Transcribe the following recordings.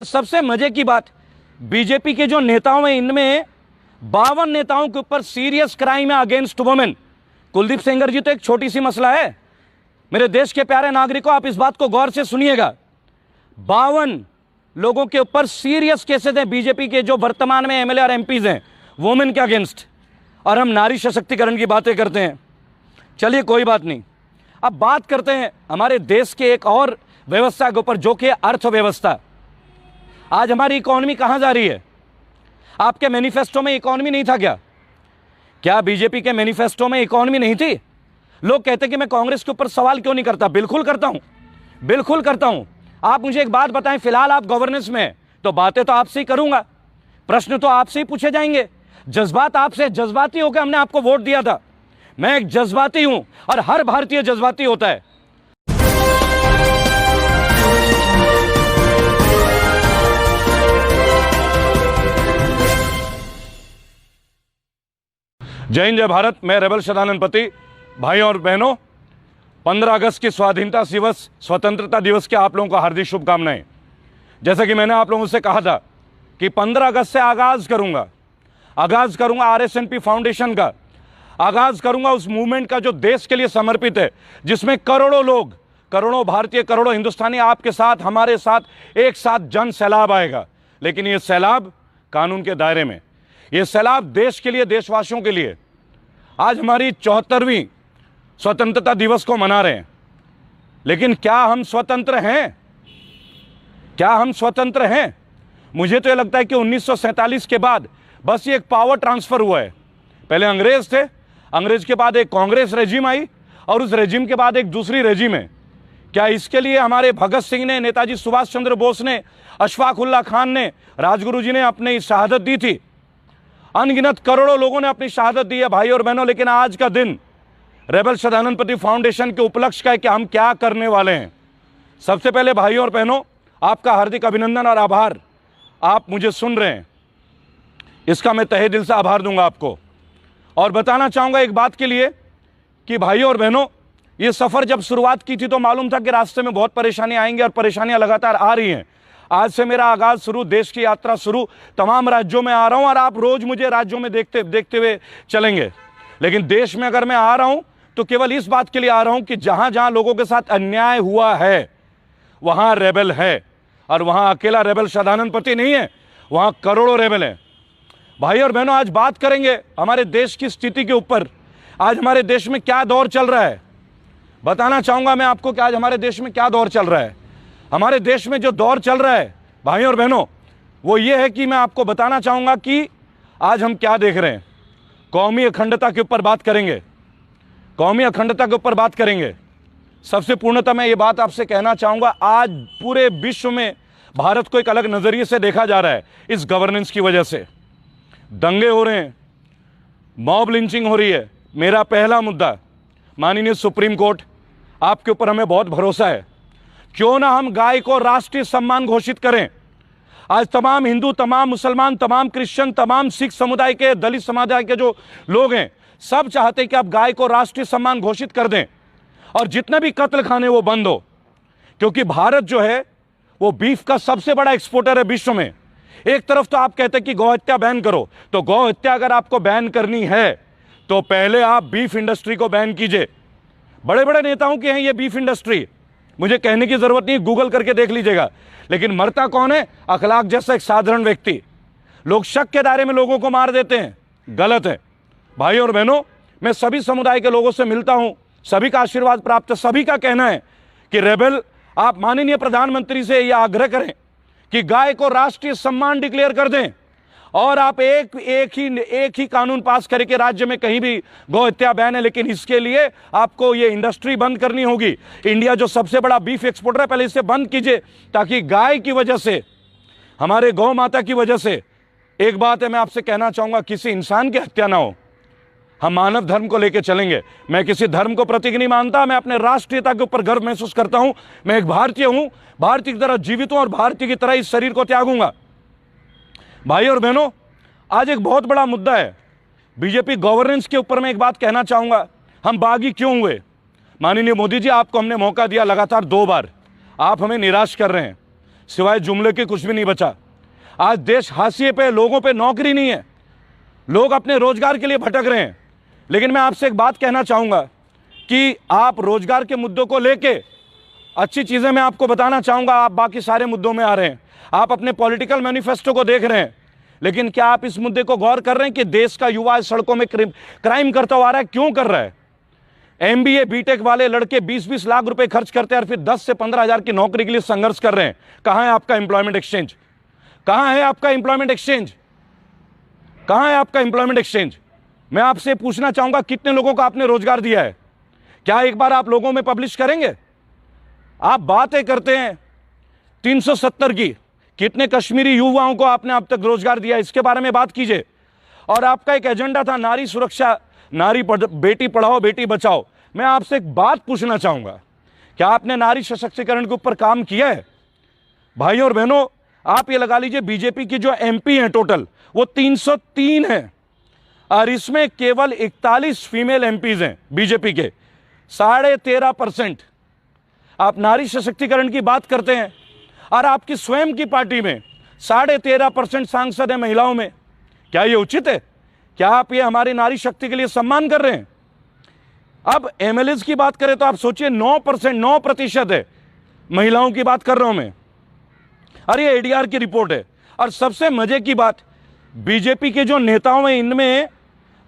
सबसे मजे की बात, बीजेपी के जो नेताओं हैं इनमें 52 नेताओं के ऊपर सीरियस क्राइम है अगेंस्ट वुमेन। कुलदीप सेंगर जी तो एक छोटी सी मसला है। मेरे देश के प्यारे नागरिकों, आप इस बात को गौर से सुनिएगा। 52 लोगों के ऊपर सीरियस केसेस हैं बीजेपी के जो वर्तमान में एमएलए और एमपीज हैं वुमेन के अगेंस्ट, और हम नारी सशक्तिकरण की बातें करते हैं। चलिए कोई बात नहीं, अब बात करते हैं हमारे देश के एक और व्यवस्था के ऊपर जो कि अर्थव्यवस्था। आज हमारी इकोनॉमी कहां जा रही है? आपके मैनिफेस्टो में इकोनॉमी नहीं था क्या? क्या बीजेपी के मैनिफेस्टो में इकोनॉमी नहीं थी? लोग कहते हैं कि मैं कांग्रेस के ऊपर सवाल क्यों नहीं करता। बिल्कुल करता हूं, बिल्कुल करता हूं। आप मुझे एक बात बताएं, फिलहाल आप गवर्नेंस में हैं तो बातें तो आपसे ही करूंगा, प्रश्न तो आपसे ही पूछे जाएंगे। जज्बात आपसे, जज्बाती होकर हमने आपको वोट दिया था। मैं एक जज्बाती हूं और हर भारतीय जज्बाती होता है। जय हिंद, जय भारत। मैं रेबल सदानंद पति। भाइयों और बहनों, 15 अगस्त की स्वाधीनता दिवस, स्वतंत्रता दिवस की आप लोगों को हार्दिक शुभकामनाएं। जैसा कि मैंने आप लोगों से कहा था कि 15 अगस्त से आगाज करूंगा आरएसएनपी फाउंडेशन का, आगाज करूंगा उस मूवमेंट का जो देश के लिए समर्पित है, जिसमें करोड़ों लोग, करोड़ों भारतीय, करोड़ों हिंदुस्तानी आपके साथ, हमारे साथ एक साथ जन सैलाब आएगा। लेकिन ये सैलाब कानून के दायरे में, ये सैलाब देश के लिए, देशवासियों के लिए। आज हमारी 74वीं स्वतंत्रता दिवस को मना रहे हैं, लेकिन क्या हम स्वतंत्र हैं? क्या हम स्वतंत्र हैं? मुझे तो यह लगता है कि 1947 के बाद बस ये एक पावर ट्रांसफर हुआ है। पहले अंग्रेज थे, अंग्रेज के बाद एक कांग्रेस रेजिम आई और उस रेजिम के बाद एक दूसरी रेजिम है। क्या इसके लिए हमारे भगत सिंह ने, नेताजी सुभाष चंद्र बोस ने, अशफाक उल्लाह खान ने, राजगुरु जी ने अपनी शहादत दी थी? अनगिनत करोड़ों लोगों ने अपनी शहादत दी है भाई और बहनों। लेकिन आज का दिन रेबल सदानंद पति फाउंडेशन के उपलक्ष्य का है कि हम क्या करने वाले हैं। सबसे पहले भाइयों और बहनों, आपका हार्दिक अभिनंदन और आभार। आप मुझे सुन रहे हैं, इसका मैं तहे दिल से आभार दूंगा आपको। और बताना चाहूंगा एक बात के लिए कि भाइयों और बहनों, ये सफर जब शुरुआत की थी तो मालूम था कि रास्ते में बहुत परेशानियां आएंगी और परेशानियां लगातार आ रही हैं। आज से मेरा आगाज शुरू, देश की यात्रा शुरू। तमाम राज्यों में आ रहा हूं और आप रोज मुझे राज्यों में देखते हुए चलेंगे। लेकिन देश में अगर मैं आ रहा हूं तो केवल इस बात के लिए आ रहा हूं कि जहां जहां लोगों के साथ अन्याय हुआ है वहां रेबल है, और वहां अकेला रेबल सदानंद पति नहीं है, वहां करोड़ों रेबल हैं। भाई और बहनों, आज बात करेंगे हमारे देश की स्थिति के ऊपर। आज हमारे देश में क्या दौर चल रहा है, बताना चाहूंगा मैं आपको कि आज हमारे देश में क्या दौर चल रहा है। हमारे देश में जो दौर चल रहा है भाइयों और बहनों, वो ये है कि मैं आपको बताना चाहूंगा कि आज हम क्या देख रहे हैं। कौमी अखंडता के ऊपर बात करेंगे, कौमी अखंडता के ऊपर बात करेंगे। सबसे पूर्णतः मैं ये बात आपसे कहना चाहूंगा, आज पूरे विश्व में भारत को एक अलग नजरिए से देखा जा रहा है। इस गवर्नेंस की वजह से दंगे हो रहे हैं, मॉब लिंचिंग हो रही है। मेरा पहला मुद्दा, माननीय सुप्रीम कोर्ट, आपके ऊपर हमें बहुत भरोसा है। क्यों ना हम गाय को राष्ट्रीय सम्मान घोषित करें। आज तमाम हिंदू, तमाम मुसलमान, तमाम क्रिश्चियन, तमाम सिख समुदाय के, दलित समुदाय के जो लोग हैं, सब चाहते हैं कि आप गाय को राष्ट्रीय सम्मान घोषित कर दें और जितने भी कत्ल खाने वो बंद हो। क्योंकि भारत जो है वो बीफ का सबसे बड़ा एक्सपोर्टर है विश्व में। एक तरफ तो आप कहते हैं कि गौ हत्या बैन करो, तो गौ हत्या अगर आपको बैन करनी है तो पहले आप बीफ इंडस्ट्री को बैन कीजिए। बड़े बड़े नेताओं की है ये बीफ इंडस्ट्री, मुझे कहने की जरूरत नहीं, गूगल करके देख लीजिएगा। लेकिन मरता कौन है? अखलाक जैसा एक साधारण व्यक्ति। लोग शक के दायरे में लोगों को मार देते हैं, गलत है। भाई और बहनों, मैं सभी समुदाय के लोगों से मिलता हूं, सभी का आशीर्वाद प्राप्त है। सभी का कहना है कि रेबल, आप माननीय प्रधानमंत्री से यह आग्रह करें कि गाय को राष्ट्रीय सम्मान डिक्लेयर कर दें और आप एक ही कानून पास करें कि राज्य में कहीं भी गौ हत्या बैन है। लेकिन इसके लिए आपको ये इंडस्ट्री बंद करनी होगी। इंडिया जो सबसे बड़ा बीफ एक्सपोर्टर है, पहले इसे बंद कीजिए, ताकि गाय की वजह से, हमारे गौ माता की वजह से, एक बात है मैं आपसे कहना चाहूंगा, किसी इंसान की हत्या ना हो। हम मानव धर्म को लेकर चलेंगे। मैं किसी धर्म को प्रतीक नहीं मानता, मैं अपने राष्ट्रीयता के ऊपर गर्व महसूस करता हूं। मैं एक भारतीय हूं, भारतीय की तरह जीवित हूं और भारतीय की तरह इस शरीर को त्यागूंगा। भाई और बहनों, आज एक बहुत बड़ा मुद्दा है बीजेपी गवर्नेंस के ऊपर। मैं एक बात कहना चाहूंगा, हम बागी क्यों हुए? माननीय मोदी जी, आपको हमने मौका दिया लगातार 2 बार, आप हमें निराश कर रहे हैं। सिवाय जुमले के कुछ भी नहीं बचा। आज देश हाशिए पे, लोगों पे नौकरी नहीं है, लोग अपने रोजगार के लिए भटक रहे हैं। लेकिन मैं आपसे एक बात कहना चाहूंगा कि आप रोजगार के मुद्दों को लेके अच्छी चीजें मैं आपको बताना चाहूंगा, आप बाकी सारे मुद्दों में आ रहे हैं, आप अपने पॉलिटिकल मैनिफेस्टो को देख रहे हैं, लेकिन क्या आप इस मुद्दे को गौर कर रहे हैं कि देश का युवा सड़कों में क्राइम करता हुआ आ रहा है? क्यों कर रहा है? एमबीए बीटेक वाले लड़के 20-20 लाख रुपए खर्च करते हैं और फिर 10 से 15 हजार की नौकरी के लिए संघर्ष कर रहे हैं। कहां है आपका एम्प्लॉयमेंट एक्सचेंज? कहां है आपका एम्प्लॉयमेंट एक्सचेंज? कहां है आपका एम्प्लॉयमेंट एक्सचेंज? मैं आपसे पूछना चाहूंगा, कितने लोगों को आपने रोजगार दिया है? क्या एक बार आप लोगों में पब्लिश करेंगे? आप बातें करते हैं 370 की, कितने कश्मीरी युवाओं को आपने अब तक रोजगार दिया, इसके बारे में बात कीजिए। और आपका एक एजेंडा था नारी सुरक्षा, बेटी पढ़ाओ बेटी बचाओ। मैं आपसे एक बात पूछना चाहूंगा, क्या आपने नारी सशक्तिकरण के ऊपर काम किया है? भाइयों और बहनों, आप ये लगा लीजिए बीजेपी की जो एमपी हैं टोटल वो 303 हैं और इसमें केवल 41 फीमेल एमपीज हैं बीजेपी के, 13.5%। आप नारी सशक्तिकरण की बात करते हैं और आपकी स्वयं की पार्टी में 13.5% सांसद है महिलाओं में। क्या ये उचित है? क्या आप ये हमारी नारी शक्ति के लिए सम्मान कर रहे हैं? अब एमएलएज की बात करें तो आप सोचिए 9% है, महिलाओं की बात कर रहा हूं मैं, और ये एडीआर की रिपोर्ट है। और सबसे मजे की बात, बीजेपी के जो नेताओं हैं इनमें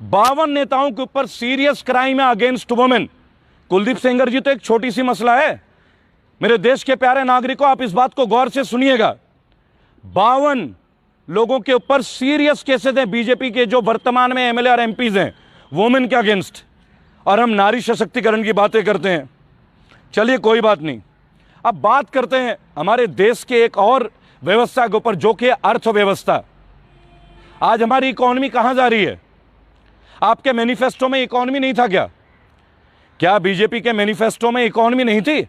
52 नेताओं के ऊपर सीरियस क्राइम है अगेंस्ट वुमेन। कुलदीप सेंगर जी तो एक छोटी सी मसला है। मेरे देश के प्यारे नागरिकों, आप इस बात को गौर से सुनिएगा, 52 लोगों के ऊपर सीरियस केसेस हैं बीजेपी के जो वर्तमान में एमएलए और एमपीज हैं वुमेन के अगेंस्ट, और हम नारी सशक्तिकरण की बातें करते हैं। चलिए कोई बात नहीं, अब बात करते हैं हमारे देश के एक और व्यवस्था के ऊपर, जो कि अर्थव्यवस्था। आज हमारी इकोनॉमी कहां जा रही है? आपके मैनिफेस्टो में इकोनॉमी नहीं था क्या? क्या बीजेपी के मैनिफेस्टो में इकोनॉमी नहीं थी?